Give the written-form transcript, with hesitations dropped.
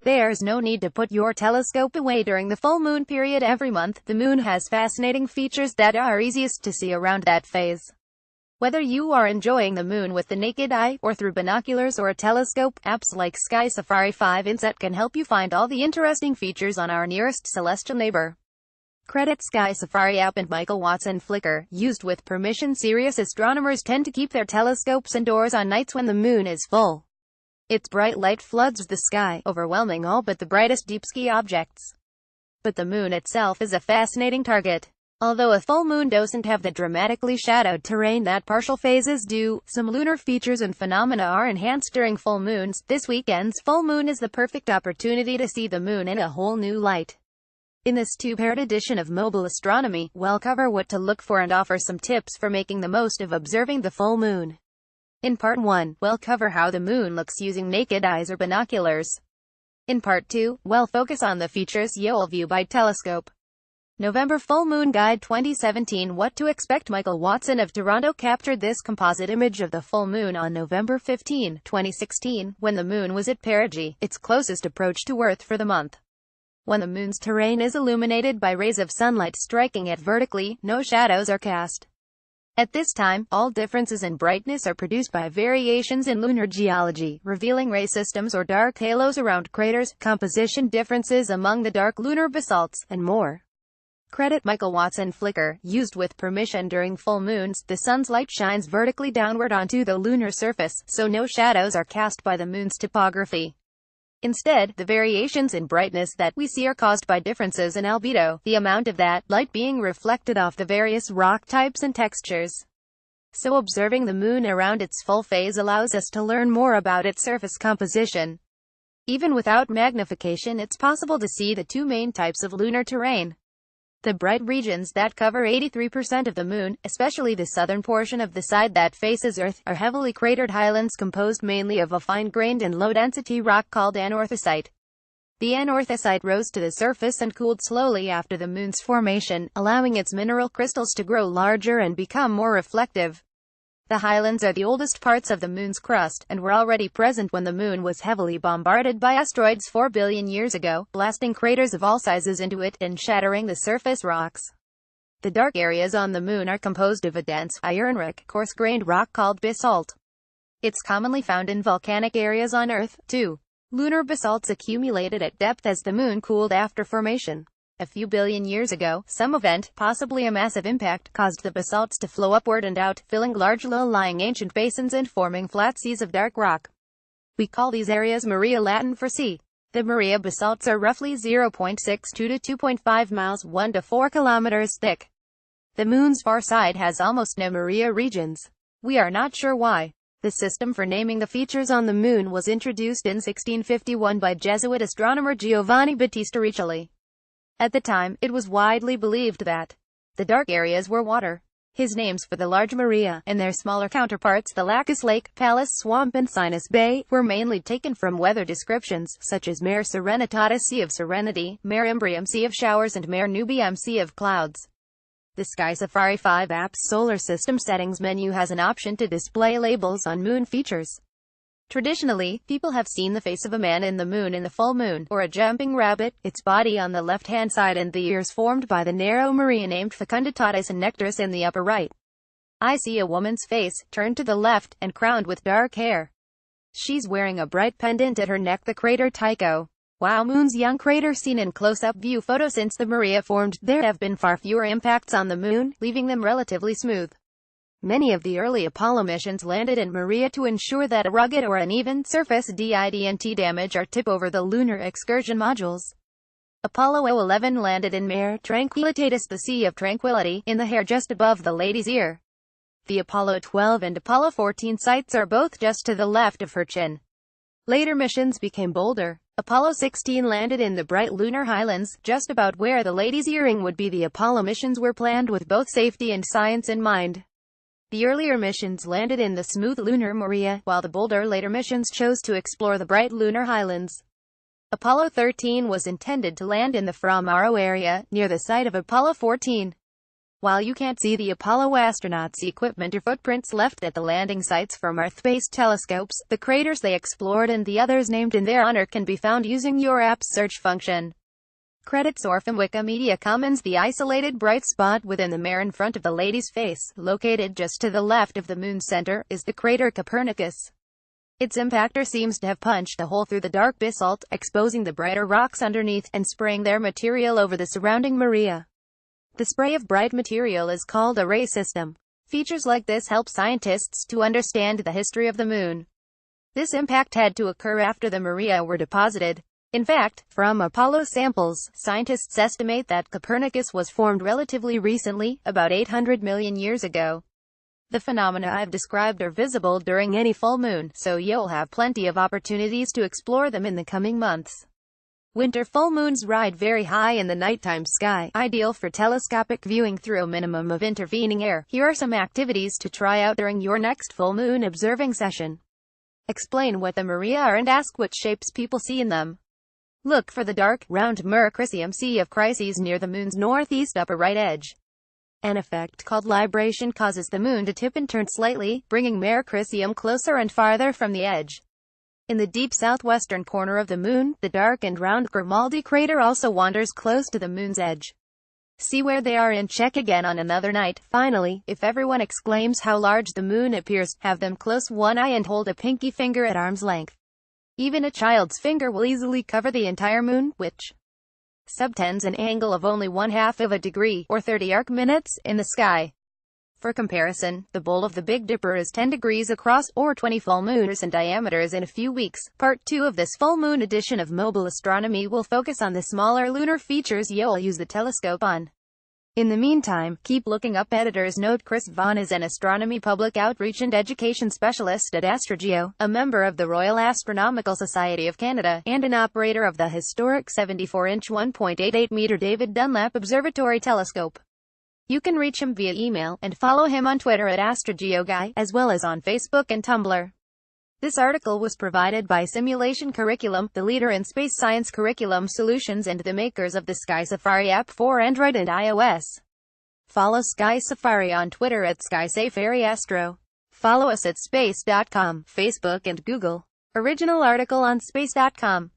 There's no need to put your telescope away during the full moon period every month. The moon has fascinating features that are easiest to see around that phase. Whether you are enjoying the moon with the naked eye, or through binoculars or a telescope, apps like Sky Safari 5 Inset can help you find all the interesting features on our nearest celestial neighbor. Credit Sky Safari app and Michael Watson Flickr. Used with permission. Serious astronomers tend to keep their telescopes indoors on nights when the moon is full. Its bright light floods the sky, overwhelming all but the brightest deep-sky objects. But the moon itself is a fascinating target. Although a full moon doesn't have the dramatically shadowed terrain that partial phases do, some lunar features and phenomena are enhanced during full moons. This weekend's full moon is the perfect opportunity to see the moon in a whole new light. In this two-part edition of Mobile Astronomy, we'll cover what to look for and offer some tips for making the most of observing the full moon. In Part 1, we'll cover how the moon looks using naked eyes or binoculars. In Part 2, we'll focus on the features you'll view by telescope. November Full Moon Guide 2017. What to expect. Michael Watson of Toronto captured this composite image of the full moon on November 15, 2016, when the moon was at perigee, its closest approach to Earth for the month. When the moon's terrain is illuminated by rays of sunlight striking it vertically, no shadows are cast. At this time, all differences in brightness are produced by variations in lunar geology, revealing ray systems or dark halos around craters, composition differences among the dark lunar basalts, and more. Credit Michael Watson Flickr. Used with permission. During full moons, the sun's light shines vertically downward onto the lunar surface, so no shadows are cast by the moon's topography. Instead, the variations in brightness that we see are caused by differences in albedo, the amount of that light being reflected off the various rock types and textures. So observing the moon around its full phase allows us to learn more about its surface composition. Even without magnification, it's possible to see the two main types of lunar terrain. The bright regions that cover 83% of the moon, especially the southern portion of the side that faces Earth, are heavily cratered highlands composed mainly of a fine-grained and low-density rock called anorthosite. The anorthosite rose to the surface and cooled slowly after the moon's formation, allowing its mineral crystals to grow larger and become more reflective. The highlands are the oldest parts of the moon's crust, and were already present when the moon was heavily bombarded by asteroids 4 billion years ago, blasting craters of all sizes into it, and shattering the surface rocks. The dark areas on the moon are composed of a dense, iron-rich, coarse-grained rock called basalt. It's commonly found in volcanic areas on Earth, too. Lunar basalts accumulated at depth as the moon cooled after formation. A few billion years ago, some event, possibly a massive impact, caused the basalts to flow upward and out, filling large low-lying ancient basins and forming flat seas of dark rock. We call these areas Maria, Latin for sea. The Maria basalts are roughly 0.62 to 2.5 miles, 1 to 4 kilometers thick. The moon's far side has almost no Maria regions. We are not sure why. The system for naming the features on the moon was introduced in 1651 by Jesuit astronomer Giovanni Battista Riccioli. At the time, it was widely believed that the dark areas were water. His names for the large Maria, and their smaller counterparts, the Lacus Lake, Palus Swamp and Sinus Bay, were mainly taken from weather descriptions, such as Mare Serenitatis Sea of Serenity, Mare Imbrium Sea of Showers and Mare Nubium Sea of Clouds. The Sky Safari 5 app's Solar System Settings menu has an option to display labels on moon features. Traditionally, people have seen the face of a man in the moon in the full moon, or a jumping rabbit, its body on the left-hand side and the ears formed by the narrow Maria named Fecunditatis and Nectaris in the upper right. I see a woman's face, turned to the left, and crowned with dark hair. She's wearing a bright pendant at her neck. The crater Tycho. Wow. Moon's young crater seen in close-up view photo. Since the Maria formed, there have been far fewer impacts on the moon, leaving them relatively smooth. Many of the early Apollo missions landed in Maria to ensure that a rugged or uneven surface didn't damage or tip over the lunar excursion modules. Apollo 11 landed in Mare Tranquillitatis, the Sea of Tranquility, in the hair just above the lady's ear. The Apollo 12 and Apollo 14 sites are both just to the left of her chin. Later missions became bolder. Apollo 16 landed in the bright lunar highlands, just about where the lady's earring would be. The Apollo missions were planned with both safety and science in mind. The earlier missions landed in the smooth lunar Maria, while the bolder later missions chose to explore the bright lunar highlands. Apollo 13 was intended to land in the Fra Mauro area, near the site of Apollo 14. While you can't see the Apollo astronauts' equipment or footprints left at the landing sites from Earth-based telescopes, the craters they explored and the others named in their honor can be found using your app's search function. Credit source from Wikimedia Commons. The isolated bright spot within the mare in front of the lady's face, located just to the left of the moon's center, is the crater Copernicus. Its impactor seems to have punched a hole through the dark basalt, exposing the brighter rocks underneath, and spraying their material over the surrounding Maria. The spray of bright material is called a ray system. Features like this help scientists to understand the history of the moon. This impact had to occur after the Maria were deposited. In fact, from Apollo samples, scientists estimate that Copernicus was formed relatively recently, about 800 million years ago. The phenomena I've described are visible during any full moon, so you'll have plenty of opportunities to explore them in the coming months. Winter full moons ride very high in the nighttime sky, ideal for telescopic viewing through a minimum of intervening air. Here are some activities to try out during your next full moon observing session. Explain what the Maria are and ask what shapes people see in them. Look for the dark, round Mercurium Sea of Crises near the moon's northeast upper right edge. An effect called libration causes the moon to tip and turn slightly, bringing Mercurium closer and farther from the edge. In the deep southwestern corner of the moon, the dark and round Grimaldi crater also wanders close to the moon's edge. See where they are and check again on another night. Finally, if everyone exclaims how large the moon appears, have them close one eye and hold a pinky finger at arm's length. Even a child's finger will easily cover the entire moon, which subtends an angle of only 1/2 of a degree, or 30 arc minutes, in the sky. For comparison, the bowl of the Big Dipper is 10 degrees across, or 20 full moons in diameter. In a few weeks, part 2 of this full moon edition of Mobile Astronomy will focus on the smaller lunar features you'll use the telescope on. In the meantime, keep looking up. Editor's note: Chris Vaughan is an astronomy public outreach and education specialist at AstroGeo, a member of the Royal Astronomical Society of Canada, and an operator of the historic 74-inch 1.88-meter David Dunlap Observatory telescope. You can reach him via email, and follow him on Twitter at AstroGeoGuy, as well as on Facebook and Tumblr. This article was provided by Simulation Curriculum, the leader in space science curriculum solutions and the makers of the Sky Safari app for Android and iOS. Follow Sky Safari on Twitter at SkySafariAstro. Follow us at space.com, Facebook and Google. Original article on space.com.